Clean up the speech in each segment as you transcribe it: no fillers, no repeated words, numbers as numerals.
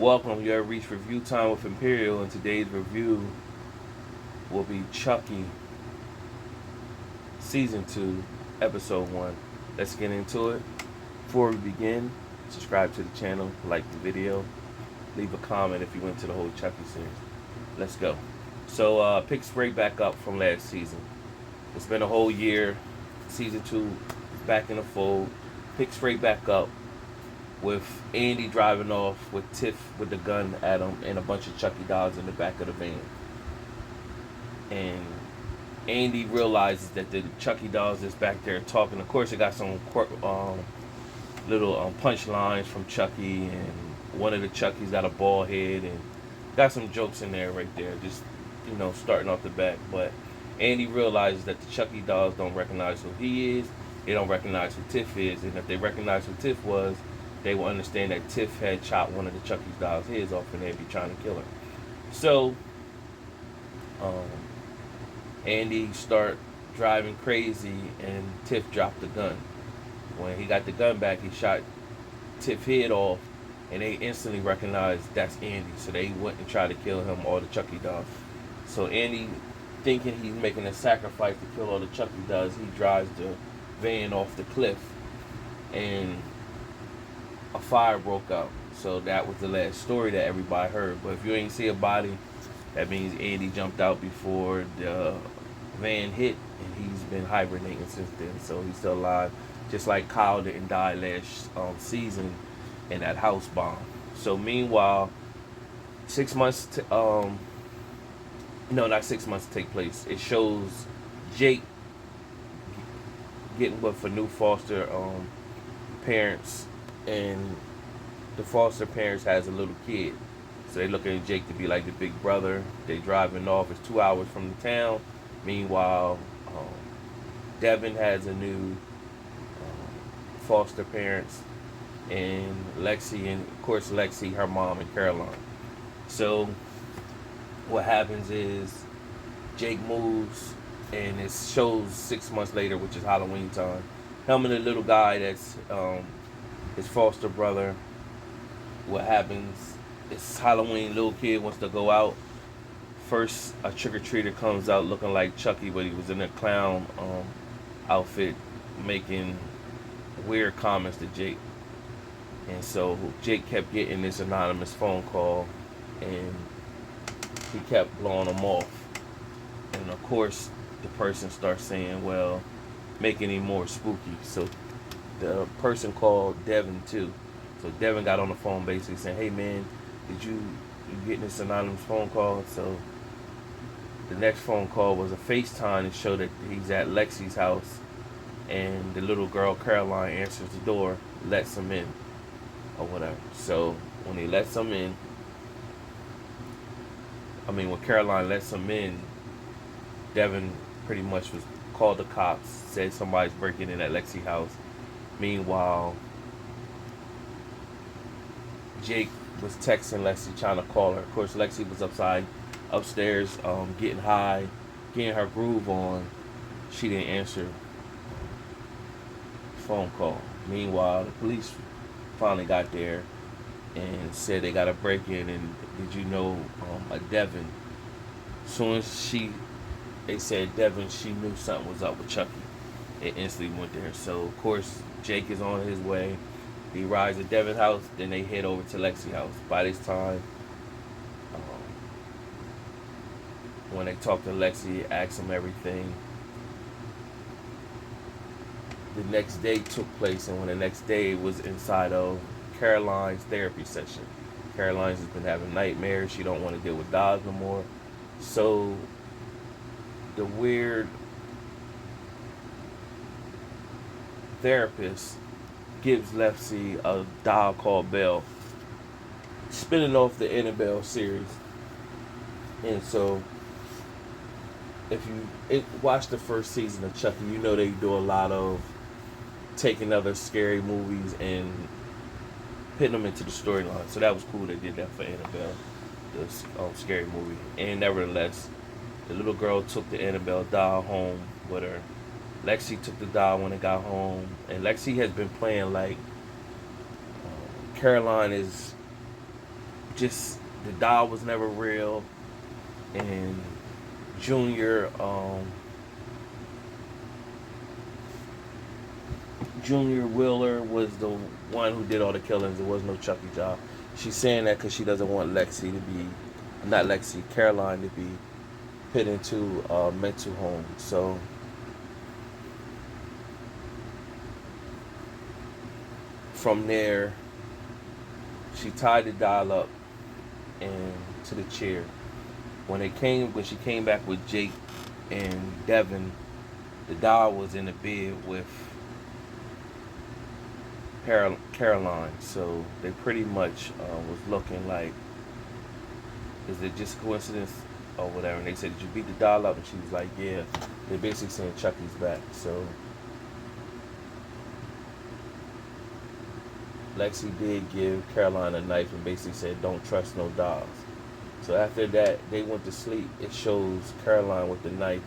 Welcome, you have reached review time with Imperial, and today's review will be Chucky Season 2, Episode 1. Let's get into it. Before we begin, subscribe to the channel, like the video, leave a comment if you went to the whole Chucky series. Let's go. So, picks right back up from last season. It's been a whole year. Season 2 is back in the fold. Picks right back up with Andy driving off with Tiff with the gun at him and a bunch of Chucky dolls in the back of the van. And Andy realizes that the Chucky dolls is back there talking. Of course, it got some little punch lines from Chucky, and one of the Chucky's got a bald head, and got some jokes in there right there, just starting off the bat. But Andy realizes that the Chucky dolls don't recognize who he is. They don't recognize who Tiff is, and if they recognize who Tiff was, they will understand that Tiff had chopped one of the Chucky's dolls' heads off, and they'd be trying to kill her. So, Andy start driving crazy, and Tiff dropped the gun. When he got the gun back, he shot Tiff's head off, and they instantly recognized that's Andy. So they went and tried to kill him, all the Chucky dolls. So Andy, thinking he's making a sacrifice to kill all the Chucky dolls, he drives the van off the cliff, and a fire broke out. So that was the last story that everybody heard. But if you ain't see a body, that means Andy jumped out before the van hit, and he's been hibernating since then. So he's still alive, just like Kyle didn't die last season in that house bomb. So meanwhile, 6 months to no, not 6 months to take place. It shows Jake getting with a new foster parents, and the foster parents has a little kid. So they looking at Jake to be like the big brother. They driving off. It's 2 hours from the town. Meanwhile, Devin has a new foster parents, and Lexy, and of course Lexy, her mom, and Caroline. So what happens is Jake moves, and it shows 6 months later, which is Halloween time. Him and the little guy that's his foster brother. What happens? It's Halloween. Little kid wants to go out. First, a trick-or-treater comes out looking like Chucky, but he was in a clown outfit, making weird comments to Jake. And so Jake kept getting this anonymous phone call, and he kept blowing him off. And of course, the person starts saying, well, making him more spooky. So the person called Devin too. So Devin got on the phone basically saying, hey man, did you getting this anonymous phone call? So the next phone call was a FaceTime to show that he's at Lexy's house, and the little girl Caroline answers the door, lets him in or whatever. So when he lets him in, when Caroline lets him in, Devin pretty much was called the cops, said somebody's breaking in at Lexy's house. Meanwhile, Jake was texting Lexy, trying to call her. Of course, Lexy was upstairs, getting high, getting her groove on. She didn't answer the phone call. Meanwhile, the police finally got there and said they got a break in, and did you know a Devin? As soon as they said Devin, she knew something was up with Chucky. It instantly went there. So of course Jake is on his way. He rides to Devin's house, then they head over to Lexy's house. By this time, when they talk to Lexy, ask him everything, the next day took place, and when the next day was inside of Caroline's therapy session. Caroline's has been having nightmares. She don't want to deal with dolls no more. So the weird therapist gives Lexy a doll called Belle, spinning off the Annabelle series. And so if you watch the first season of Chucky, you know they do a lot of taking other scary movies and putting them into the storyline. So that was cool. They did that for Annabelle, the scary movie. And nevertheless, the little girl took the Annabelle doll home with her. Lexy took the doll when it got home, and Lexy has been playing like Caroline is just the doll was never real, and Junior Junior Wheeler was the one who did all the killings. There was no Chucky job. She's saying that because she doesn't want Lexi to be, not Lexi, Caroline to be put into a mental home. So from there, she tied the doll up and to the chair. When she came back with Jake and Devin, the doll was in the bed with Caroline. So they pretty much was looking like, is it just coincidence or whatever? And they said, did you beat the doll up? And she was like, yeah. They basically saying Chucky's back. So Lexi did give Caroline a knife and basically said, don't trust no dolls. So after that, they went to sleep. It shows Caroline with the knife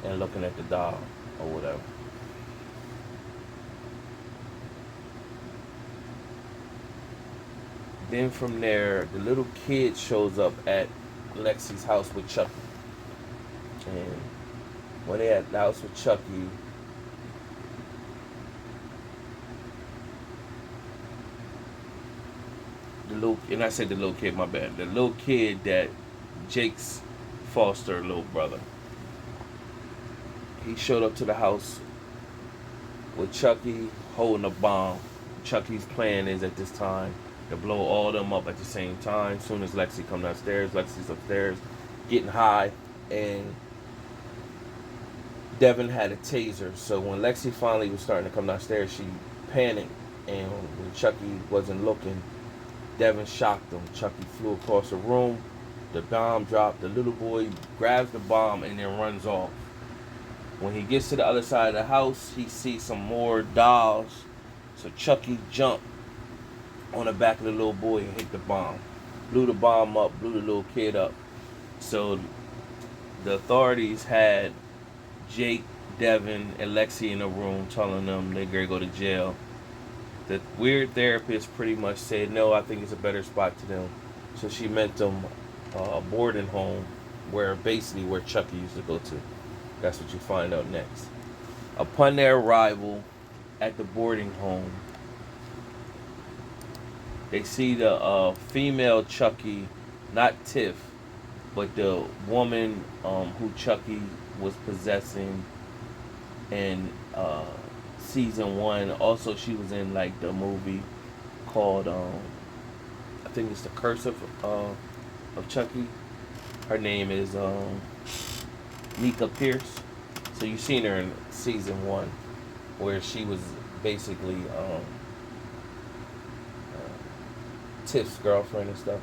and looking at the doll or whatever. Then from there, the little kid shows up at Lexi's house with Chucky. And when they at the house with Chucky, and I said the little kid, my bad. The little kid that Jake's foster little brother. He showed up to the house with Chucky holding a bomb. Chucky's plan is at this time to blow all of them up at the same time. As soon as Lexi comes downstairs, Lexi's upstairs getting high, and Devin had a taser. So when Lexi finally was starting to come downstairs, she panicked, and when Chucky wasn't looking, Devin shocked him. Chucky flew across the room. The bomb dropped. The little boy grabs the bomb and then runs off. When he gets to the other side of the house, he sees some more dolls. So Chucky jumped on the back of the little boy and hit the bomb. Blew the bomb up, blew the little kid up. So the authorities had Jake, Devin, and Lexi in a room telling them they're going to go to jail. The weird therapist pretty much said, no, I think it's a better spot to them. So she meant them a boarding home where Chucky used to go to. That's what you find out next. Upon their arrival at the boarding home, they see the female Chucky, not Tiff, but the woman who Chucky was possessing in season 1. Also, she was in like the movie called I think it's The Curse of Chucky. Her name is Mika Pierce. So you've seen her in season 1, where she was basically Tiff's girlfriend and stuff.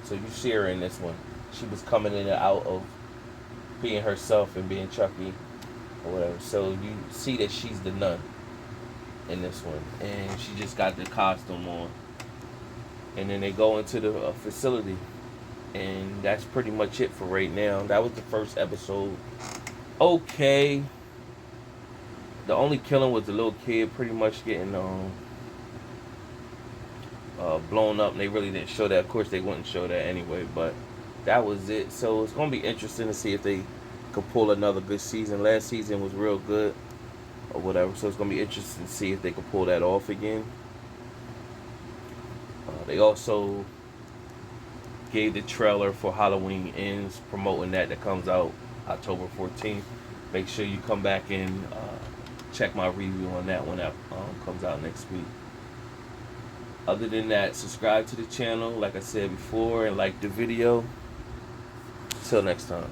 So you see her in this one. She was coming in and out of being herself and being Chucky or whatever. So you see that she's the nun in this one, and she just got the costume on. And then they go into the facility, and that's pretty much it for right now. That was the first episode. Okay, the only killing was the little kid pretty much getting blown up, and they really didn't show that. Of course they wouldn't show that anyway, but that was it. So it's gonna be interesting to see if they could pull another good season. Last season was real good or whatever, so it's gonna be interesting to see if they could pull that off again. They also gave the trailer for Halloween Ends, promoting that comes out October 14th. Make sure you come back and check my review on that when that comes out next week. Other than that, subscribe to the channel like I said before, and like the video. Till next time.